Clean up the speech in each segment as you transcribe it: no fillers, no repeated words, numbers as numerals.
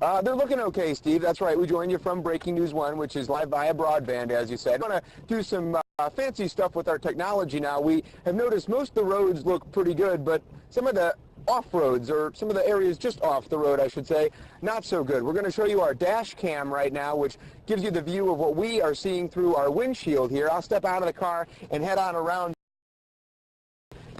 They're looking okay, Steve. That's right. We joined you from Breaking News 1, which is live via broadband, as you said. I want to do some fancy stuff with our technology now. We have noticed most of the roads look pretty good, but some of the off-roads, or some of the areas just off the road, I should say, not so good. We're going to show you our dash cam right now, which gives you the view of what we are seeing through our windshield here. I'll step out of the car and head on around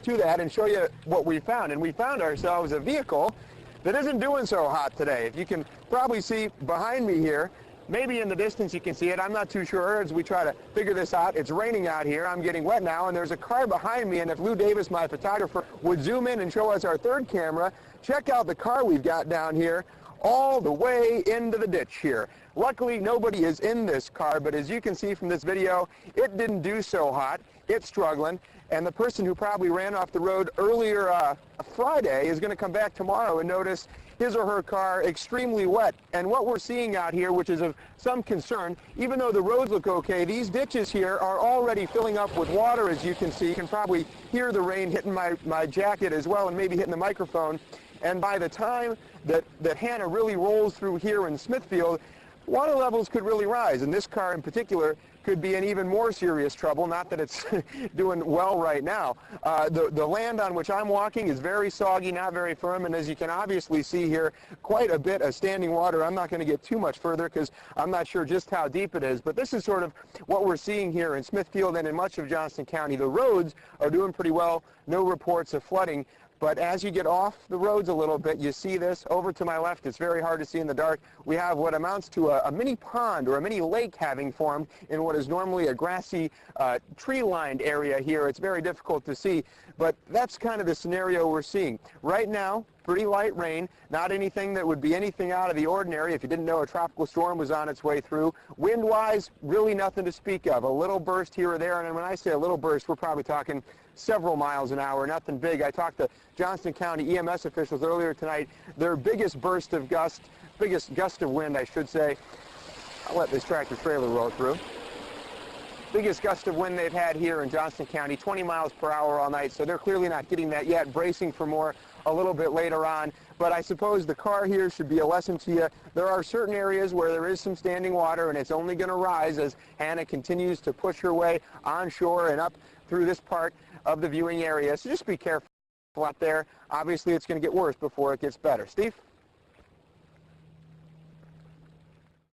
to that and show you what we found. And we found ourselves a vehicle that isn't doing so hot today. If you can probably see behind me here, maybe in the distance you can see it, I'm not too sure as we try to figure this out. It's raining out here, I'm getting wet now, and there's a car behind me, and if Lou Davis, my photographer, would zoom in and show us our third camera, check out the car we've got down here all the way into the ditch here. Luckily, nobody is in this car, but as you can see from this video, it didn't do so hot. It's struggling, and the person who probably ran off the road earlier Friday is going to come back tomorrow and notice his or her car extremely wet. And what we're seeing out here, which is of some concern, even though the roads look okay, these ditches here are already filling up with water, as you can see. You can probably hear the rain hitting my jacket as well, and maybe hitting the microphone. And by the time that Hanna really rolls through here in Smithfield, water levels could really rise, and this car in particular could be in even more serious trouble, not that it's doing well right now. The land on which I'm walking is very soggy, not very firm, and as you can obviously see here, quite a bit of standing water. I'm not going to get too much further because I'm not sure just how deep it is, but this is sort of what we're seeing here in Smithfield and in much of Johnston County. The roads are doing pretty well, no reports of flooding. But as you get off the roads a little bit, you see this. Over to my left, it's very hard to see in the dark. We have what amounts to a mini pond or a mini lake having formed in what is normally a grassy, tree-lined area here. It's very difficult to see, but that's kind of the scenario we're seeing. Right now, pretty light rain, not anything that would be anything out of the ordinary if you didn't know a tropical storm was on its way through. Wind-wise, really nothing to speak of. A little burst here or there, and when I say a little burst, we're probably talking several miles an hour, nothing big. I talked to Johnston County EMS officials earlier tonight. Their biggest gust of wind, I should say. I'll let this tractor trailer roll through. Biggest gust of wind they've had here in Johnston County, 20 miles per hour all night, so they're clearly not getting that yet, bracing for more a little bit later on. But I suppose the car here should be a lesson to you. There are certain areas where there is some standing water, and it's only going to rise as Hanna continues to push her way onshore and up through this part of the viewing area. So just be careful out there. Obviously, it's going to get worse before it gets better. Steve?